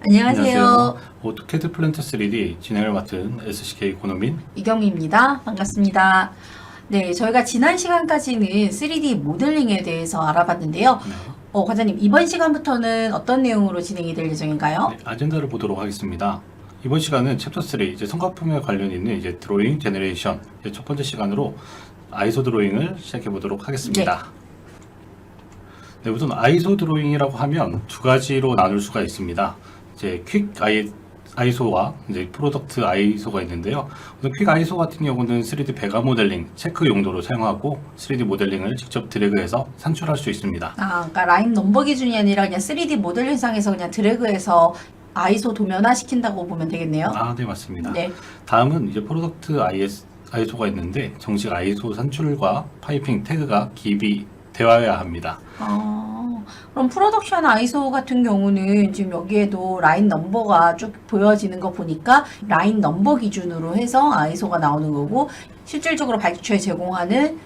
안녕하세요. 오토캐드 플랜트 3D 진행을 맡은 SCK 권호민. 이경미입니다. 반갑습니다. 네, 저희가 지난 시간까지는 3D 모델링에 대해서 알아봤는데요. 네. 과장님, 이번 시간부터는 어떤 내용으로 진행이 될 예정인가요? 네, 아젠다를 보도록 하겠습니다. 이번 시간은 챕터 3 이제 성과품에 관련 있는 이제 드로잉 제너레이션 첫 번째 시간으로 아이소 드로잉을 시작해 보도록 하겠습니다. 네, 우선 아이소 드로잉이라고 하면 두 가지로 나눌 수가 있습니다. 이제 퀵 아이소와 이제 프로덕트 아이소가 있는데요. 우선 퀵 아이소 같은 경우는 3D 배가 모델링 체크 용도로 사용하고 3D 모델링을 직접 드래그해서 산출할 수 있습니다. 그러니까 라인 넘버 기준이 아니라 그냥 3D 모델링상에서 그냥 드래그해서 아이소 도면화 시킨다고 보면 되겠네요. 네, 맞습니다. 네. 다음은 이제 프로덕트 아이소가 있는데 정식 아이소 산출과 파이핑 태그가 기입이 되어야 합니다. 그럼 프로덕션 아이소 같은 경우는 지금 여기에도 라인 넘버가 쭉 보여지는 거 보니까 라인 넘버 기준으로 해서 아이소가 나오는 거고, 실질적으로 발주처에 제공하는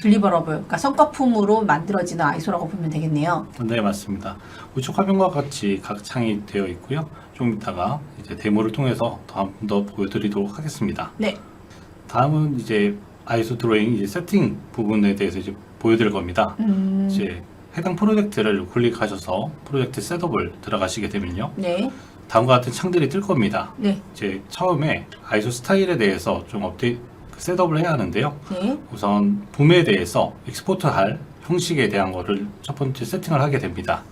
딜리버러블, 그러니까 성과품으로 만들어지는 아이소라고 보면 되겠네요. 네, 맞습니다. 우측 화면과 같이 각 창이 되어 있고요. 좀 이따가 이제 데모를 통해서 한 번 더 보여드리도록 하겠습니다. 네. 다음은 이제 아이소 드로잉 이제 세팅 부분에 대해서 이제 보여드릴 겁니다. 이제 해당 프로젝트를 클릭하셔서 프로젝트 셋업을 들어가시게 되면요. 네. 다음과 같은 창들이 뜰 겁니다. 네. 이제 처음에 아이소 스타일에 대해서 좀 셋업을 해야 하는데요. 네. 우선 붐에 대해서 익스포트할 형식에 대한 거를 첫 번째 세팅을 하게 됩니다.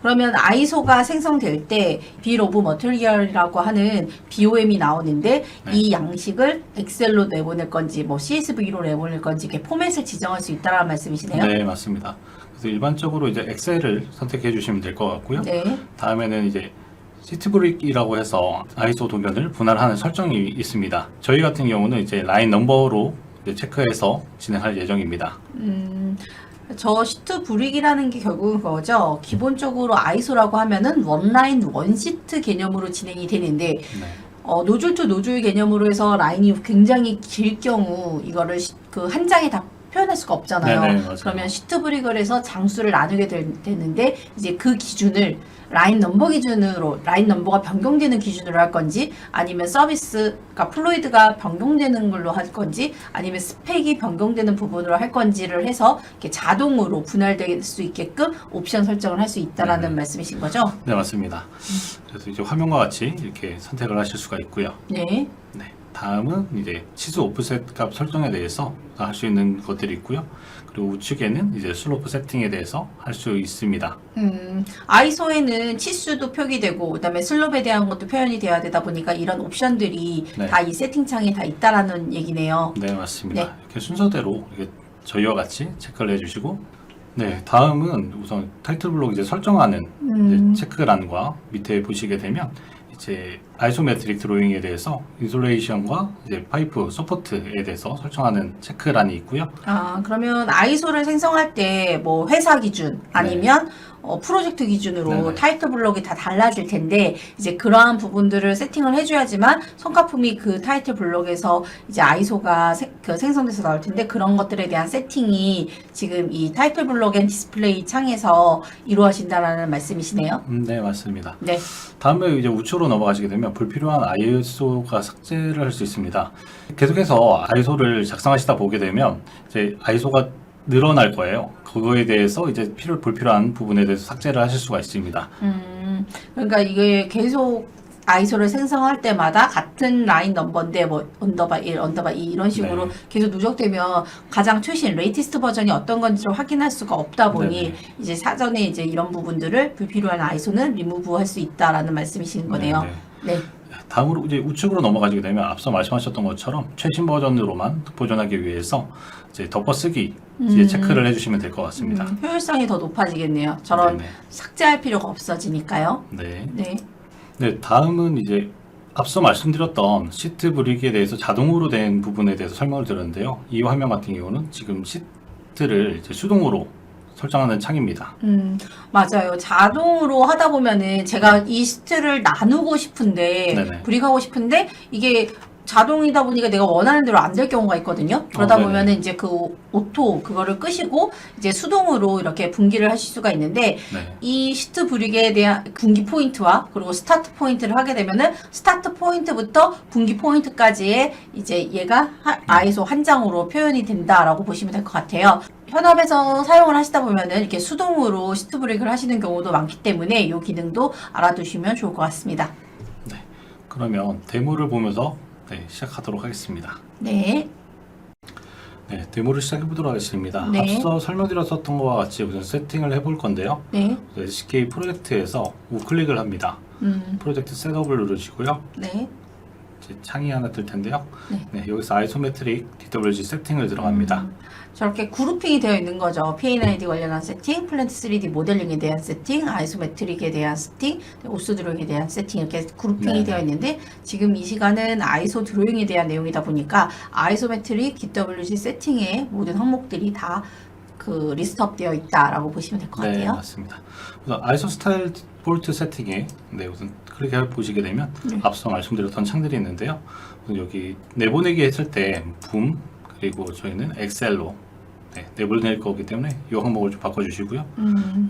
그러면 아이소가 생성될 때 빌 오브 머티리얼이라고 하는 BOM이 나오는데, 네. 이 양식을 엑셀로 내보낼 건지 뭐 CSV로 내보낼 건지 이렇게 포맷을 지정할 수 있다는 말씀이시네요. 네, 맞습니다. 그래서 일반적으로 이제 엑셀을 선택해 주시면 될 것 같고요. 네. 다음에는 이제 시트브릭이라고 해서 아이소 도면을 분할하는 설정이 있습니다. 저희 같은 경우는 이제 라인 넘버로 이제 체크해서 진행할 예정입니다. 저 시트 브릭이라는 게 결국은 그거죠. 기본적으로 아이소라고 하면은 원라인 원시트 개념으로 진행이 되는데, 네. 노즐 투 노즐 개념으로 해서 라인이 굉장히 길 경우 이거를 그 한 장에 다 표현할 수가 없잖아요. 네네, 맞아요. 그러면 시트 브릭을 해서 장수를 나누게 되는데, 이제 그 기준을 라인 넘버 기준으로, 라인 넘버가 변경되는 기준으로 할 건지, 아니면 서비스가 플로이드가 변경되는 걸로 할 건지, 아니면 스펙이 변경되는 부분으로 할 건지를 해서 이렇게 자동으로 분할될 수 있게끔 옵션 설정을 할 수 있다라는 말씀이신 거죠? 네, 맞습니다. 그래서 이제 화면과 같이 이렇게 선택을 하실 수가 있고요. 네. 네. 다음은 이제 치수 오프셋 값 설정에 대해서 할 수 있는 것들이 있고요. 그리고 우측에는 이제 슬로프 세팅에 대해서 할 수 있습니다. 아이소에는 치수도 표기되고, 그다음에 슬롭에 대한 것도 표현이 돼야 되다 보니까 이런 옵션들이 네. 다 이 세팅창에 다 있다라는 얘기네요. 네, 맞습니다. 네. 이렇게 순서대로 이렇게 저희와 같이 체크를 해주시고, 네, 다음은 우선 타이틀 블록 이제 설정하는 이제 체크란과 밑에 보시게 되면 이제 아이소메트릭 드로잉에 대해서 인솔레이션과 이제 파이프 서포트에 대해서 설정하는 체크란이 있고요. 그러면 아이소를 생성할 때 뭐 회사 기준 아니면 프로젝트 기준으로 네네. 타이틀 블록이 다 달라질 텐데, 이제 그러한 부분들을 세팅을 해줘야지만 성과품이 그 타이틀 블록에서 이제 아이소가 생성돼서 나올 텐데, 그런 것들에 대한 세팅이 지금 이 타이틀 블록 앤 디스플레이 창에서 이루어진다라는 말씀이시네요. 네, 맞습니다. 네. 다음에 이제 우측으로 넘어가시게 되면 불필요한 아이소가 삭제를 할 수 있습니다. 계속해서 아이소를 작성하시다 보게 되면 이제 아이소가 늘어날 거예요. 그거에 대해서 이제 불필요한 부분에 대해서 삭제를 하실 수가 있습니다. 그러니까 이게 계속 아이소를 생성할 때마다 같은 라인 넘버인데 뭐 언더바 1, 언더바 2 이런 식으로 네. 계속 누적되면 가장 최신 레이티스트 버전이 어떤 건지를 확인할 수가 없다 보니 네네. 이제 사전에 이제 이런 부분들을 불필요한 아이소는 리무브 할 수 있다라는 말씀이신 거네요. 네. 다음으로 이제 우측으로 넘어가시게 되면 앞서 말씀하셨던 것처럼 최신 버전으로만 보존하기 위해서 이제 덮어쓰기 이제 체크를 해주시면 될 것 같습니다. 효율성이 더 높아지겠네요. 저런 네네. 삭제할 필요가 없어지니까요. 네. 네. 네, 다음은 이제 앞서 말씀드렸던 시트 브릭에 대해서 자동으로 된 부분에 대해서 설명을 드렸는데요. 이 화면 같은 경우는 지금 시트를 이제 수동으로 설정하는 창입니다. 맞아요. 자동으로 하다 보면은 제가 이 시트를 나누고 싶은데, 네네. 브릭하고 싶은데, 이게 자동이다 보니까 내가 원하는 대로 안 될 경우가 있거든요. 그러다 네네. 보면은 이제 그 오토 그거를 끄시고 이제 수동으로 이렇게 분기를 하실 수가 있는데 네. 이 시트 브릭에 대한 분기 포인트와 그리고 스타트 포인트를 하게 되면은 스타트 포인트부터 분기 포인트까지의 이제 얘가 ISO 한 장으로 표현이 된다라고 보시면 될 것 같아요. 현업에서 사용을 하시다 보면은 이렇게 수동으로 시트 브릭을 하시는 경우도 많기 때문에 이 기능도 알아두시면 좋을 것 같습니다. 네. 그러면 데모를 보면서 네, 시작하도록 하겠습니다. 네. 네, 데모를 시작해 보도록 하겠습니다. 네. 앞서 설명드렸던 것과 같이 우선 세팅을 해볼 건데요. 네. SK 프로젝트에서 우클릭을 합니다. 프로젝트 셋업을 누르시고요. 네. 이제 창이 하나 뜰 텐데요. 네. 네, 여기서 아이소메트릭 DWG 세팅을 들어갑니다. 저렇게 그룹핑이 되어 있는 거죠. P&ID 관련한 세팅, 플랜트 3D 모델링에 대한 세팅, 아이소메트릭에 대한 세팅, 오스 드로잉에 대한 세팅 이렇게 그룹핑이 네. 되어 있는데 지금 이 시간은 아이소 드로잉에 대한 내용이다 보니까 아이소메트릭 DWG 세팅의 모든 항목들이 다 그 리스트업 되어 있다라고 보시면 될 것 네, 같아요. 맞습니다. 우선 아이소 스타일 폴트 세팅에 네, 우선 클릭해 보시게 되면 앞서 말씀드렸던 창들이 있는데요. 우선 여기 내보내기 했을 때 붐 그리고 저희는 엑셀로 네, 내보낼 거기 때문에 이 항목을 좀 바꿔주시고요.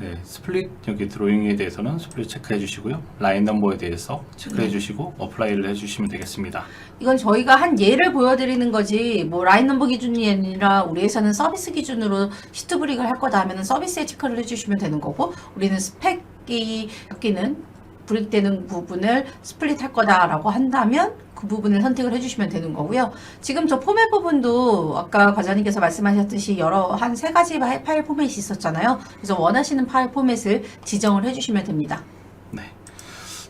네, 스플릿 여기 드로잉에 대해서는 스플릿 체크해 주시고요. 라인 넘버에 대해서 체크해 주시고 어플라이를 해주시면 되겠습니다. 이건 저희가 한 예를 보여드리는 거지 뭐 라인 넘버 기준이 아니라 우리 회사는 서비스 기준으로 시트 브릭을 할 거다 하면 서비스에 체크를 해주시면 되는 거고 우리는 스펙이 엮이는 브릭되는 부분을 스플릿 할 거다라고 한다면 그 부분을 선택을 해주시면 되는 거고요. 지금 저 포맷 부분도 아까 과장님께서 말씀하셨듯이 한 세 가지 파일 포맷이 있었잖아요. 그래서 원하시는 파일 포맷을 지정을 해주시면 됩니다. 네.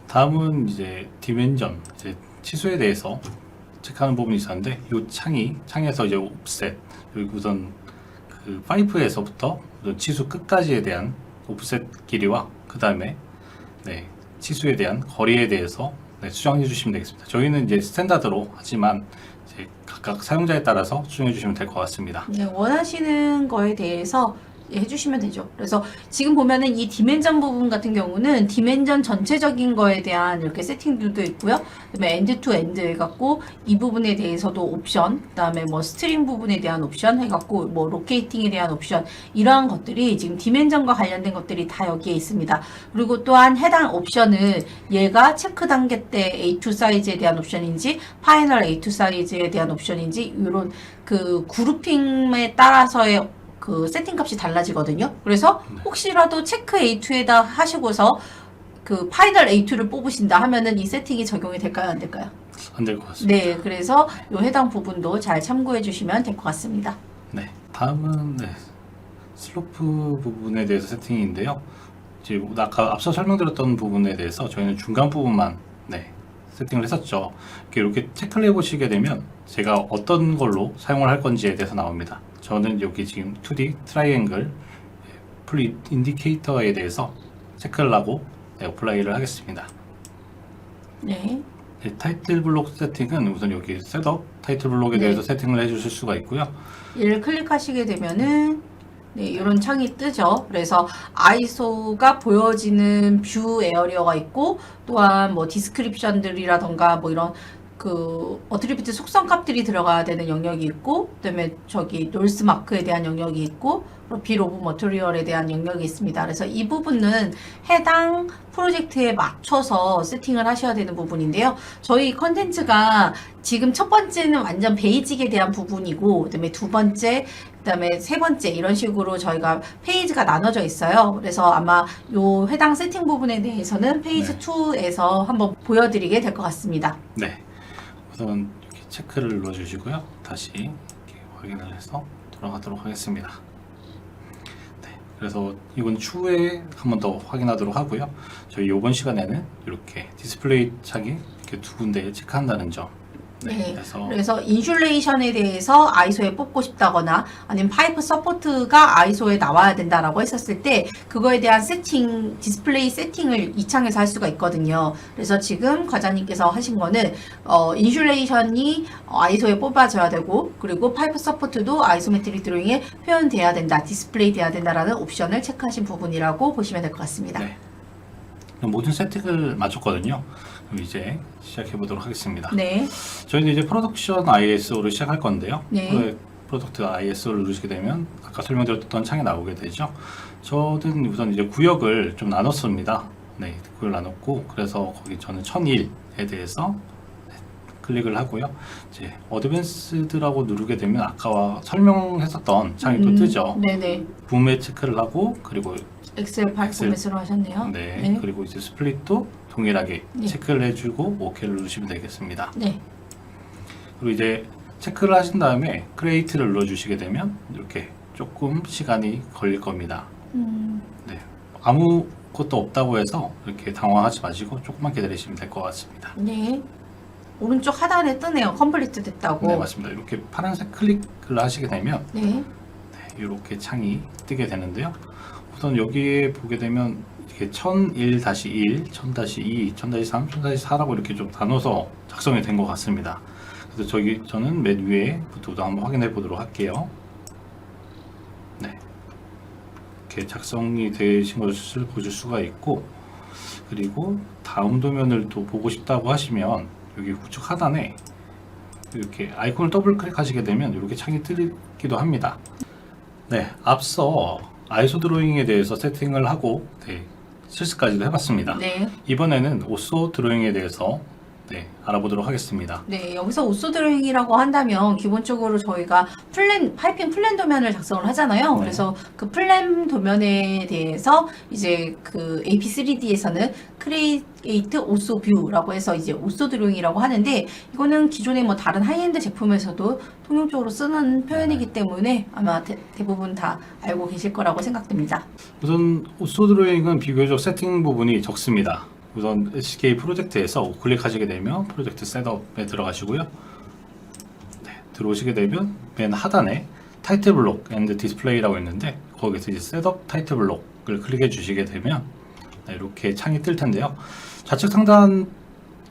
다음은 이제 디멘전 이제 치수에 대해서 체크하는 부분이 있었는데 이 창에서 이제 옵셋 여기 우선 그 파이프에서부터 우선 치수 끝까지에 대한 옵셋 길이와 그 다음에 네, 치수에 대한 거리에 대해서 네, 수정해 주시면 되겠습니다. 저희는 이제 스탠다드로 하지만 이제 각각 사용자에 따라서 수정해 주시면 될 것 같습니다. 네, 원하시는 거에 대해서 해주시면 되죠. 그래서 지금 보면은 이 디멘전 부분 같은 경우는 디멘전 전체적인 거에 대한 이렇게 세팅들도 있고요. 그다음에 엔드 투 엔드 해갖고 이 부분에 대해서도 옵션, 그다음에 뭐 스트링 부분에 대한 옵션 해갖고 뭐 로케이팅에 대한 옵션 이러한 것들이 지금 디멘전과 관련된 것들이 다 여기에 있습니다. 그리고 또한 해당 옵션을 얘가 체크 단계 때 A2 사이즈에 대한 옵션인지 파이널 A2 사이즈에 대한 옵션인지 이런 그 그룹핑에 따라서의 그 세팅 값이 달라지거든요. 그래서 혹시라도 체크 A2에다 하시고서 그 파이널 A2를 뽑으신다 하면은 이 세팅이 적용이 될까요? 안 될까요? 안 될 것 같습니다. 네, 그래서 요 해당 부분도 잘 참고해 주시면 될 것 같습니다. 네. 다음은 네, 슬로프 부분에 대해서 세팅인데요. 이제 아까 앞서 설명드렸던 부분에 대해서 저희는 중간 부분만 네, 세팅을 했었죠. 이렇게 체크를 해보시게 되면 제가 어떤 걸로 사용을 할 건지에 대해서 나옵니다. 저는 여기 지금 2D 트라이앵글 풀 인디케이터에 대해서 체크를 하고 네, 어플라이를 하겠습니다. 네. 네, 타이틀 블록 세팅은 우선 여기 셋업 타이틀 블록에 대해서 세팅을 해주실 수가 있고요. 얘를 클릭하시게 되면은 네, 이런 창이 뜨죠. 그래서 아이소가 보여지는 뷰 에어리어가 있고 또한 뭐 디스크립션들이라던가 뭐 이런 그 어트리뷰트 속성 값들이 들어가야 되는 영역이 있고 그다음에 저기 놀스 마크에 대한 영역이 있고 빌 오브 머티리얼에 대한 영역이 있습니다. 그래서 이 부분은 해당 프로젝트에 맞춰서 세팅을 하셔야 되는 부분인데요. 저희 컨텐츠가 지금 첫 번째는 완전 베이직에 대한 부분이고 그다음에 두 번째 그다음에 세 번째 이런 식으로 저희가 페이지가 나눠져 있어요. 그래서 아마 요 해당 세팅 부분에 대해서는 페이지 2에서 한번 보여드리게 될 것 같습니다. 네. 우선 이렇게 체크를 눌러주시고요. 다시 이렇게 확인을 해서 돌아가도록 하겠습니다. 네, 그래서 이건 추후에 한 번 더 확인하도록 하고요. 저희 이번 시간에는 이렇게 디스플레이 창이 이렇게 두 군데 체크한다는 점. 네, 그래서 그래서 인슐레이션에 대해서 아이소에 뽑고 싶다거나 아니면 파이프 서포트가 아이소에 나와야 된다라고 했었을 때 그거에 대한 세팅, 디스플레이 세팅을 이 창에서 할 수가 있거든요. 그래서 지금 과장님께서 하신 거는 인슐레이션이 아이소에 뽑아져야 되고 그리고 파이프 서포트도 아이소메트릭 드로잉에 표현돼야 된다, 디스플레이 돼야 된다라는 옵션을 체크하신 부분이라고 보시면 될 것 같습니다. 네. 모든 세팅을 마쳤거든요. 그럼 이제 시작해 보도록 하겠습니다. 네. 저희는 이제 프로덕션 ISO를 시작할 건데요. 네. 프로덕트 ISO를 누르시게 되면 아까 설명드렸던 창이 나오게 되죠. 저는 우선 이제 구역을 좀 나눴습니다. 네, 구역을 나눴고 그래서 거기 저는 1001에 대해서 클릭을 하고요. 이제 어드밴스드라고 누르게 되면 아까 설명했었던 창이 또 뜨죠. 네네. 붐에 체크를 하고 그리고 엑셀 포맷으로 하셨네요. 네, 그리고 이제 스플릿도 동일하게 네. 체크를 해주고 OK를 누르시면 되겠습니다. 네. 그리고 이제 체크를 하신 다음에 크리에이트를 눌러주시게 되면 이렇게 조금 시간이 걸릴 겁니다. 네, 아무것도 없다고 해서 이렇게 당황하지 마시고 조금만 기다리시면 될 것 같습니다. 네. 오른쪽 하단에 뜨네요. 컴플리트 됐다고. 네, 맞습니다. 이렇게 파란색 클릭을 하시게 되면 네. 이렇게 창이 뜨게 되는데요. 우선 여기에 보게 되면 이렇게 1001-1, 1000-2, 1000-3, 1000-4라고 이렇게 좀 나눠서 작성이 된 것 같습니다. 그래서 저는 맨 위에부터 한번 확인해 보도록 할게요. 네, 이렇게 작성이 되신 것을 보실 수가 있고, 그리고 다음 도면을 또 보고 싶다고 하시면 여기 우측 하단에 이렇게 아이콘을 더블 클릭하시게 되면 이렇게 창이 뜨기도 합니다. 네, 앞서 아이소 드로잉에 대해서 세팅을 하고 실습까지도 해봤습니다. 네. 이번에는 오소 드로잉에 대해서 알아보도록 하겠습니다. 네, 여기서 오소 드로잉이라고 한다면 기본적으로 저희가 파이핑 플랜 도면을 작성을 하잖아요. 네. 그래서 그 플랜 도면에 대해서 이제 그 AP3D에서는 크리에이트 오소 뷰라고 해서 이제 오소 드로잉이라고 하는데, 이거는 기존의 뭐 다른 하이엔드 제품에서도 통용적으로 쓰는 표현이기 때문에 아마 대부분 다 알고 계실 거라고 생각됩니다. 우선 오소 드로잉은 비교적 세팅 부분이 적습니다. 우선 SK 프로젝트에서 클릭하시게 되면 프로젝트 셋업에 들어가시고요. 네, 들어오시게 되면 맨 하단에 타이틀 블록 앤드 디스플레이라고 있는데, 거기서 이제 셋업 타이틀 블록을 클릭해 주시게 되면 이렇게 창이 뜰 텐데요. 좌측 상단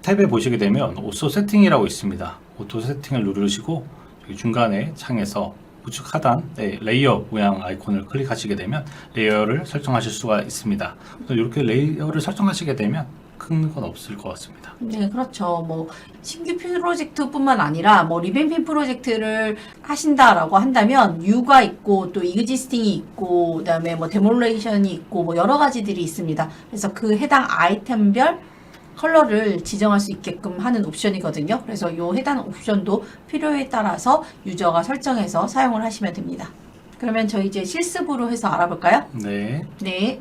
탭에 보시게 되면 오토 세팅이라고 있습니다. 오토 세팅을 누르시고 여기 중간에 창에서 우측 하단 레이어 모양 아이콘을 클릭하시게 되면 레이어를 설정하실 수가 있습니다. 이렇게 레이어를 설정하시게 되면 큰 건 없을 것 같습니다. 네, 그렇죠. 뭐 신규 프로젝트뿐만 아니라 뭐 리뱀핑 프로젝트를 하신다라고 한다면 뉴가 있고 또 이그지스팅이 있고 그다음에 뭐 데몰레이션이 있고 뭐 여러 가지들이 있습니다. 그래서 그 해당 아이템별 컬러를 지정할 수 있게끔 하는 옵션이거든요. 그래서 이 해당 옵션도 필요에 따라서 유저가 설정해서 사용을 하시면 됩니다. 그러면 저희 이제 실습으로 해서 알아볼까요? 네. 네.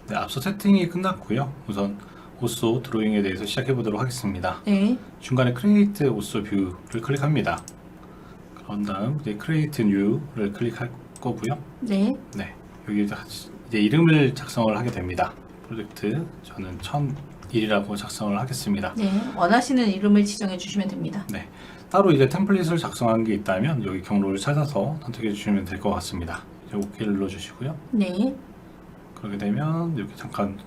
네, 앞서 세팅이 끝났고요. 우선 오소 드로잉에 대해서 시작해 보도록 하겠습니다. 네. 중간에 크리에이트 오소 뷰를 클릭합니다. 그런 다음 이제 크리에이트 뉴를 클릭할 거고요. 네. 네, 여기 이제 이름을 작성을 하게 됩니다. 프로젝트 저는 1001이라고 작성을 하겠습니다. 네. 원하시는 이름을 지정해 주시면 됩니다. 네, 따로 이제 템플릿을 작성한 게 있다면 여기 경로를 찾아서 선택해 주시면 될 것 같습니다. 이제 OK를 눌러주시고요. 네. 그렇게 되면 이렇게 잠깐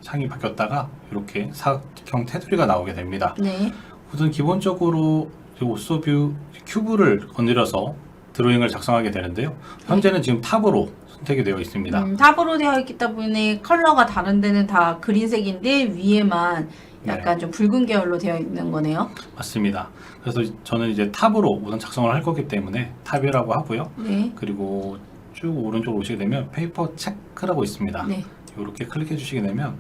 창이 바뀌었다가 이렇게 사각형 테두리가 나오게 됩니다. 네. 우선 기본적으로 오소 뷰 큐브를 건드려서 드로잉을 작성하게 되는데요. 현재는 지금 탑으로 선택이 되어 있습니다. 탑으로 되어 있기 때문에 컬러가 다른 데는 다 그린색인데 위에만 약간 좀 붉은 계열로 되어 있는 거네요. 맞습니다. 그래서 저는 이제 탑으로 우선 작성을 할 거기 때문에 탑이라고 하고요. 네. 그리고 쭉 오른쪽으로 오시게 되면 페이퍼 체크라고 있습니다. 네. 이렇게 클릭해 주시게 되면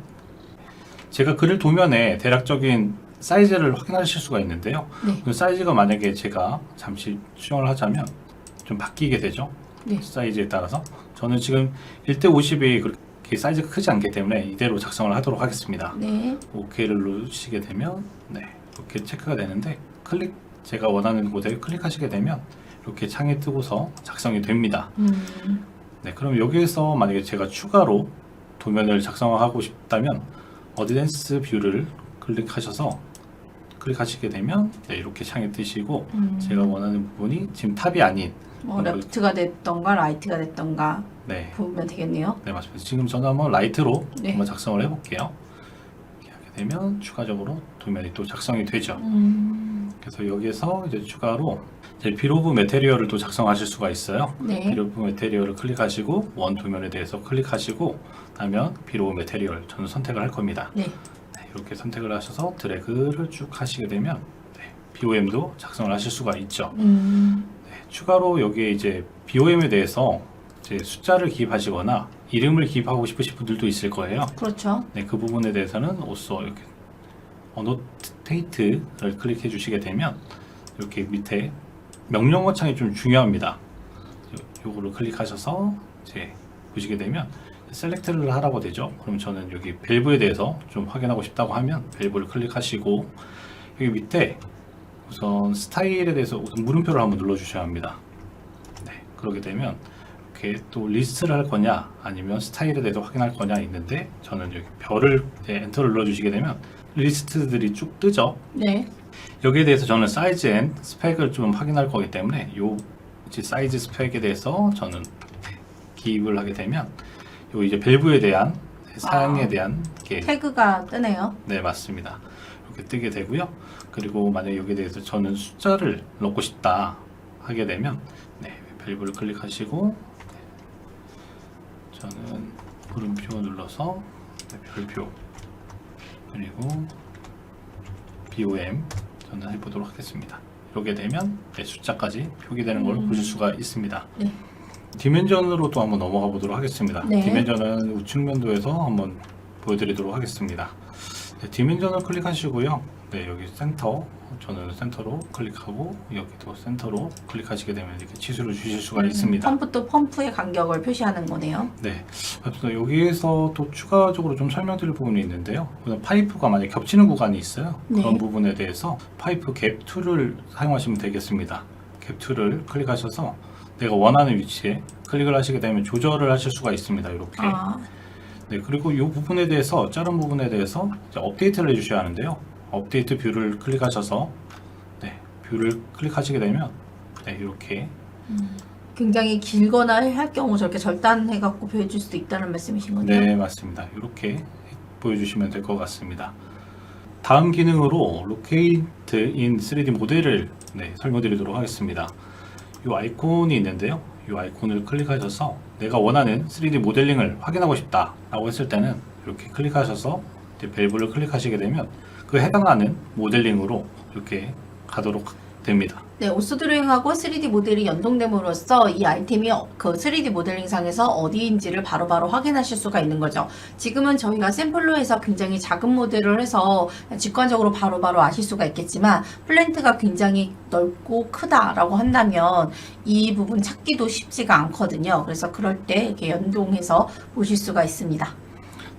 제가 그릴 도면에 대략적인 사이즈를 확인하실 수가 있는데요. 네. 그 사이즈가 만약에 제가 잠시 수정을 하자면 좀 바뀌게 되죠. 네. 사이즈에 따라서 저는 지금 1:50이 그렇게 사이즈가 크지 않기 때문에 이대로 작성을 하도록 하겠습니다. 네. OK를 누르시게 되면 이렇게 체크가 되는데 제가 원하는 곳에 클릭하시게 되면 이렇게 창이 뜨고서 작성이 됩니다. 네, 그럼 여기에서 만약에 제가 추가로 도면을 작성하고 싶다면 어드밴스 뷰를 클릭하시게 되면 이렇게 창이 뜨시고 제가 원하는 부분이 지금 탑이 아닌 뭐 레프트가 됐던가 라이트가 됐던가 네, 보면 되겠네요. 네 맞습니다. 지금 저는 한번 라이트로 네. 한번 작성을 해볼게요. 이렇게 하게 되면 추가적으로 도면이 또 작성이 되죠. 그래서 여기에서 이제 추가로 이제 빌 오브 매테리얼을 또 작성하실 수가 있어요. 네. 빌 오브 매테리얼을 클릭하시고 원 도면에 대해서 클릭하시고 나면 빌 오브 매테리얼 저는 선택을 할 겁니다. 네. 네, 이렇게 선택을 하셔서 드래그를 쭉 하시게 되면 BOM도 작성을 하실 수가 있죠. 추가로 여기에 이제 BOM에 대해서 이제 숫자를 기입하시거나 이름을 기입하고 싶으신 분들도 있을 거예요. 그렇죠. 네, 그 부분에 대해서는 also 이렇게 annotate를 클릭해 주시게 되면 이렇게 밑에 명령어 창이 좀 중요합니다. 요거를 클릭하셔서 이제 보시게 되면 셀렉트를 하라고 되죠. 그럼 저는 여기 밸브에 대해서 좀 확인하고 싶다고 하면 밸브를 클릭하시고 여기 밑에 우선 스타일에 대해서 우선 물음표를 한번 눌러 주셔야 합니다. 네, 그러게 되면 이렇게 또 리스트를 할 거냐 아니면 스타일에 대해서 확인할 거냐 있는데 저는 여기 별을 엔터를 눌러 주시게 되면 리스트들이 쭉 뜨죠. 네. 여기에 대해서 저는 사이즈 앤 스펙을 좀 확인할 거기 때문에 요 이제 사이즈 스펙에 대해서 저는 기입을 하게 되면 요 이제 밸브에 대한 사양에 대한 게 태그가 뜨네요. 네, 맞습니다. 이렇게 뜨게 되고요. 그리고 만약에 여기에 대해서 저는 숫자를 넣고 싶다 하게 되면 네, 밸브를 클릭하시고 저는 물음표 눌러서 네, 별표 그리고 BOM 저는 해보도록 하겠습니다. 이렇게 되면 네, 숫자까지 표기되는 걸 보실 수가 있습니다. 네. 디멘전으로 또 한번 넘어가 보도록 하겠습니다. 네. 디멘전은 우측면도에서 한번 보여드리도록 하겠습니다. 네, 디멘전을 클릭하시고요. 네, 여기 센터, 저는 센터로 클릭하고 여기도 센터로 클릭하시게 되면 이렇게 치수를 주실 수가 있습니다. 펌프 또 펌프의 간격을 표시하는 거네요. 네, 그래서 여기에서 또 추가적으로 좀 설명드릴 부분이 있는데요. 우선 파이프가 만약에 겹치는 구간이 있어요. 네. 그런 부분에 대해서 파이프 갭 툴을 사용하시면 되겠습니다. 갭 툴을 클릭하셔서 내가 원하는 위치에 클릭을 하시게 되면 조절을 하실 수가 있습니다. 이렇게. 네, 그리고 이 부분에 대해서 자른 부분에 대해서 이제 업데이트를 해주셔야 하는데요. 업데이트 뷰를 클릭하셔서 네, 뷰를 클릭하시게 되면 네, 이렇게 굉장히 길거나 할 경우 저렇게 절단해 갖고 보여줄 수도 있다는 말씀이신 거네요. 네, 맞습니다. 이렇게 보여주시면 될 것 같습니다. 다음 기능으로 Locate in 3D 모델을 네, 설명드리도록 하겠습니다. 이 아이콘이 있는데요. 이 아이콘을 클릭하셔서 내가 원하는 3D 모델링을 확인하고 싶다 라고 했을 때는 이렇게 클릭하셔서 이제 밸브를 클릭하시게 되면 그 해당하는 모델링으로 이렇게 가도록 됩니다. 네, 오스 드로잉하고 3D 모델이 연동됨으로써 이 아이템이 그 3D 모델링상에서 어디인지를 바로바로 확인하실 수가 있는 거죠. 지금은 저희가 샘플로 해서 굉장히 작은 모델을 해서 직관적으로 바로바로 아실 수가 있겠지만 플랜트가 굉장히 넓고 크다라고 한다면 이 부분 찾기도 쉽지가 않거든요. 그래서 그럴 때 이렇게 연동해서 보실 수가 있습니다.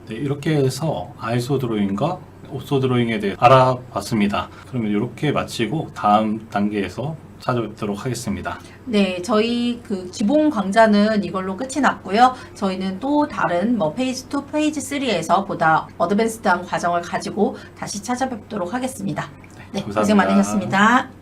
네, 이렇게 해서 아이소 드로잉과 오소 드로잉에 대해 알아봤습니다. 그러면 이렇게 마치고 다음 단계에서 찾아뵙도록 하겠습니다. 네, 저희 그 기본 강좌는 이걸로 끝이 났고요. 저희는 또 다른 뭐 페이지 2, 페이지 3에서 보다 어드밴스드한 과정을 가지고 다시 찾아뵙도록 하겠습니다. 네, 감사합니다. 고생 많으셨습니다.